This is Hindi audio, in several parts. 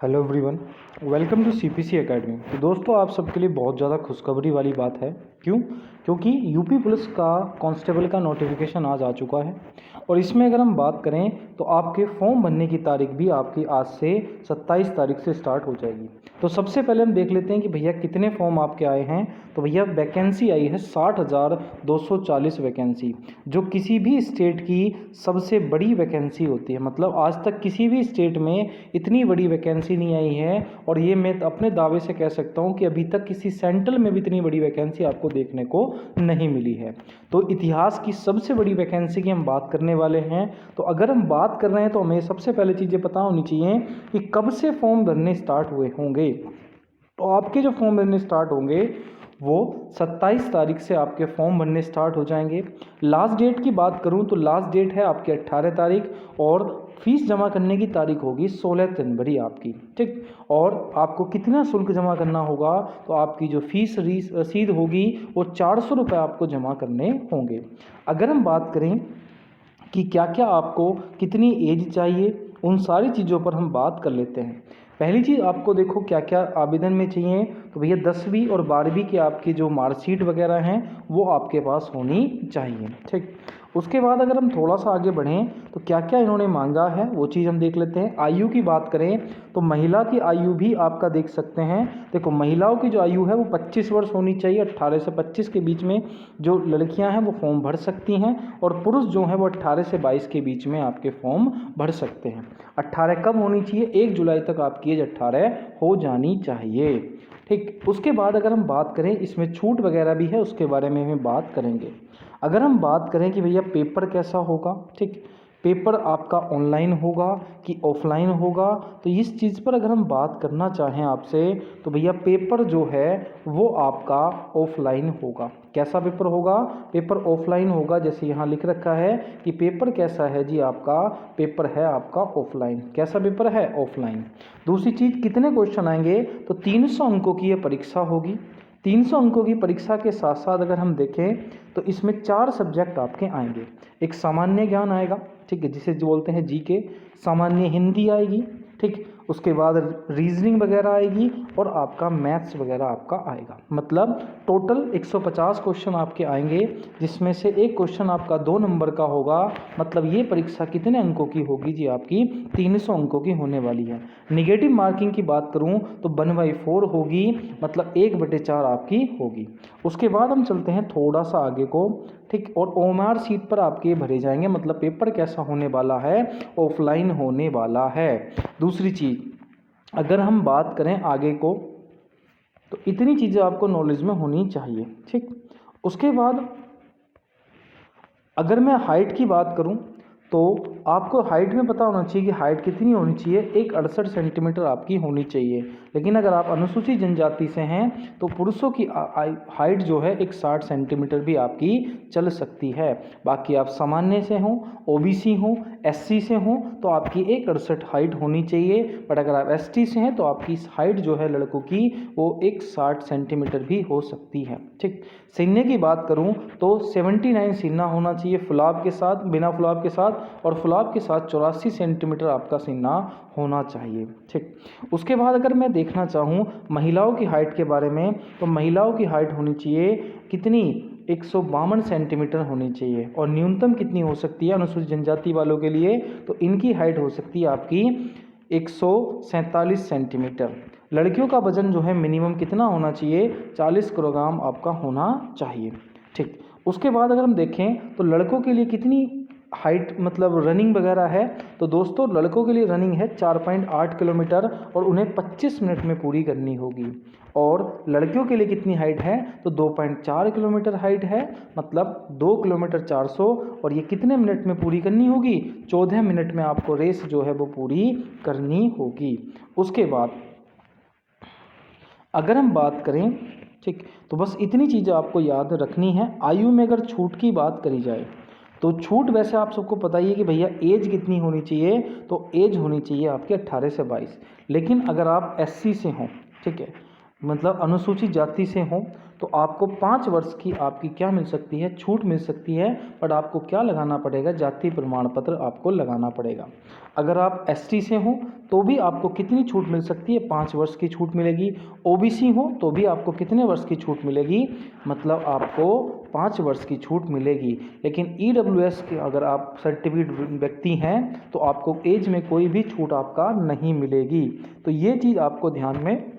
Hello everyone, welcome to CPC academy. तो दोस्तों, आप सबके लिए बहुत ज़्यादा खुशखबरी वाली बात है। क्यों? क्योंकि यूपी पुलिस का कांस्टेबल का नोटिफिकेशन आज आ चुका है और इसमें अगर हम बात करें तो आपके फॉर्म भरने की तारीख भी आपकी आज से 27 तारीख से स्टार्ट हो जाएगी। तो सबसे पहले हम देख लेते हैं कि भैया कितने फॉर्म आपके आए हैं। तो भैया वैकेंसी आई है 60,240 वैकेंसी, जो किसी भी स्टेट की सबसे बड़ी वैकेंसी होती है। मतलब आज तक किसी भी स्टेट में इतनी बड़ी वैकेंसी नहीं आई है और ये मैं अपने दावे से कह सकता हूँ कि अभी तक किसी सेंट्रल में भी इतनी बड़ी वैकेंसी आपको देखने को नहीं मिली है। तो इतिहास की सबसे बड़ी वैकेंसी की हम बात करने वाले हैं। तो अगर हम बात कर रहे हैं तो हमें सबसे पहले चीज़ें पता होनी चाहिए कि कब से फॉर्म भरने स्टार्ट हुए होंगे। तो आपके जो फॉर्म भरने स्टार्ट होंगे वो 27 तारीख से आपके फॉर्म भरने स्टार्ट हो जाएंगे। लास्ट डेट की बात करूं तो लास्ट डेट है आपकी 18 तारीख और फीस जमा करने की तारीख होगी 16 जनवरी आपकी। ठीक, और आपको कितना शुल्क जमा करना होगा? तो आपकी जो फीस रसीद होगी वो 400 रुपये आपको जमा करने होंगे। अगर हम बात करें कि क्या क्या आपको कितनी एज चाहिए, उन सारी चीज़ों पर हम बात कर लेते हैं। पहली चीज़ आपको देखो क्या क्या आवेदन में चाहिए। तो भैया 10वीं और 12वीं की आपकी जो मार्कशीट वगैरह हैं वो आपके पास होनी चाहिए। ठीक, उसके बाद अगर हम थोड़ा सा आगे बढ़ें तो क्या क्या इन्होंने मांगा है वो चीज़ हम देख लेते हैं। आयु की बात करें तो महिला की आयु भी आपका देख सकते हैं। देखो, महिलाओं की जो आयु है वो 25 वर्ष होनी चाहिए। 18 से 25 के बीच में जो लड़कियां हैं वो फॉर्म भर सकती हैं और पुरुष जो हैं वो 18 से 22 के बीच में आपके फॉर्म भर सकते हैं। 18 कब होनी चाहिए? 1 जुलाई तक आपकी एज 18 हो जानी चाहिए। ठीक, उसके बाद अगर हम बात करें इसमें छूट वगैरह भी है, उसके बारे में हम बात करेंगे। अगर हम बात करें कि भैया पेपर कैसा होगा, ठीक, पेपर आपका ऑनलाइन होगा कि ऑफलाइन होगा, तो इस चीज़ पर अगर हम बात करना चाहें आपसे तो भैया पेपर जो है वो आपका ऑफलाइन होगा। कैसा पेपर होगा? पेपर ऑफलाइन होगा। जैसे यहाँ लिख रखा है कि पेपर कैसा है जी, आपका पेपर है आपका ऑफलाइन। कैसा पेपर है? ऑफलाइन। दूसरी चीज़, कितने क्वेश्चन आएंगे? तो 300 अंकों की ये परीक्षा होगी। 300 अंकों की परीक्षा के साथ साथ अगर हम देखें तो इसमें 4 सब्जेक्ट आपके आएंगे। एक सामान्य ज्ञान आएगा, ठीक है, जिसे जो बोलते हैं जीके। सामान्य हिंदी आएगी, ठीक। उसके बाद रीजनिंग वगैरह आएगी और आपका मैथ्स वगैरह आपका आएगा। मतलब टोटल 150 क्वेश्चन आपके आएंगे, जिसमें से एक क्वेश्चन आपका 2 नंबर का होगा। मतलब ये परीक्षा कितने अंकों की होगी जी? आपकी 300 अंकों की होने वाली है। निगेटिव मार्किंग की बात करूं तो 1/4 होगी, मतलब 1/4 आपकी होगी। उसके बाद हम चलते हैं थोड़ा सा आगे को, ठीक, और ओएमआर सीट पर आपके भरे जाएंगे। मतलब पेपर कैसा होने वाला है? ऑफलाइन होने वाला है। दूसरी चीज़, अगर हम बात करें आगे को तो इतनी चीज़ें आपको नॉलेज में होनी चाहिए। ठीक, उसके बाद अगर मैं हाइट की बात करूं तो आपको हाइट में पता होना चाहिए कि हाइट कितनी होनी चाहिए। एक 68 सेंटीमीटर आपकी होनी चाहिए। लेकिन अगर आप अनुसूचित जनजाति से हैं तो पुरुषों की हाइट जो है एक 60 सेंटीमीटर भी आपकी चल सकती है। बाकी आप सामान्य से हों, ओबीसी हों, एससी से हों तो आपकी एक 68 हाइट होनी चाहिए। बट अगर आप एसटी से हैं तो आपकी हाइट जो है लड़कों की वो एक 60 सेंटीमीटर भी हो सकती है। ठीक, सीने की बात करूं तो 79 सीना होना चाहिए फुलाव के साथ, बिना फुलाव के साथ, और फुलाव के साथ 84 सेंटीमीटर आपका सीना होना चाहिए। ठीक, उसके बाद अगर मैं देखना चाहूँ महिलाओं की हाइट के बारे में तो महिलाओं की हाइट होनी चाहिए कितनी? 152 सेंटीमीटर होनी चाहिए। और न्यूनतम कितनी हो सकती है अनुसूचित जनजाति वालों के लिए? तो इनकी हाइट हो सकती है आपकी 147 सेंटीमीटर। लड़कियों का वजन जो है मिनिमम कितना होना चाहिए? 40 किलोग्राम आपका होना चाहिए। ठीक, उसके बाद अगर हम देखें तो लड़कों के लिए कितनी हाइट, मतलब रनिंग वगैरह है? तो दोस्तों लड़कों के लिए रनिंग है 4.8 किलोमीटर और उन्हें 25 मिनट में पूरी करनी होगी। और लड़कियों के लिए कितनी हाइट है? तो 2.4 किलोमीटर हाइट है, मतलब 2 किलोमीटर 400, और ये कितने मिनट में पूरी करनी होगी? 14 मिनट में आपको रेस जो है वो पूरी करनी होगी। उसके बाद अगर हम बात करें, ठीक, तो बस इतनी चीज़ें आपको याद रखनी है। आयु में अगर छूट की बात करी जाए तो छूट वैसे आप सबको पता ही है कि भैया एज कितनी होनी चाहिए? तो एज होनी चाहिए आपकी 18 से 22। लेकिन अगर आप एससी से हों, ठीक है, मतलब अनुसूचित जाति से हो तो आपको 5 वर्ष की आपकी क्या मिल सकती है, छूट मिल सकती है। बट आपको क्या लगाना पड़ेगा, जाति प्रमाण पत्र आपको लगाना पड़ेगा। अगर आप एसटी से हो तो भी आपको कितनी छूट मिल सकती है, 5 वर्ष की छूट मिलेगी। ओबीसी हो तो भी आपको कितने वर्ष की छूट मिलेगी, मतलब आपको 5 वर्ष की छूट मिलेगी। लेकिन ईडब्ल्यूएस के अगर आप सर्टिफिकेट व्यक्ति हैं तो आपको एज में कोई भी छूट आपका नहीं मिलेगी। तो ये चीज़ आपको ध्यान में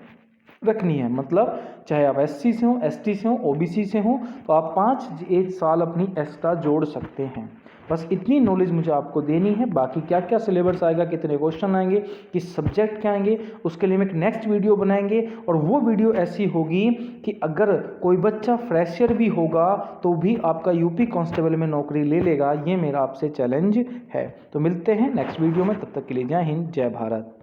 रखनी है। मतलब चाहे आप एससी से हो, एसटी से हो, ओबीसी से हो, तो आप 5 एज साल अपनी एक्स्ट्रा जोड़ सकते हैं। बस इतनी नॉलेज मुझे आपको देनी है। बाकी क्या क्या सिलेबस आएगा, कितने क्वेश्चन आएंगे, किस सब्जेक्ट के आएंगे, उसके लिए हम एक नेक्स्ट वीडियो बनाएंगे। और वो वीडियो ऐसी होगी कि अगर कोई बच्चा फ्रेशर भी होगा तो भी आपका यूपी कांस्टेबल में नौकरी ले लेगा। ये मेरा आपसे चैलेंज है। तो मिलते हैं नेक्स्ट वीडियो में, तब तक के लिए जय हिंद, जय भारत।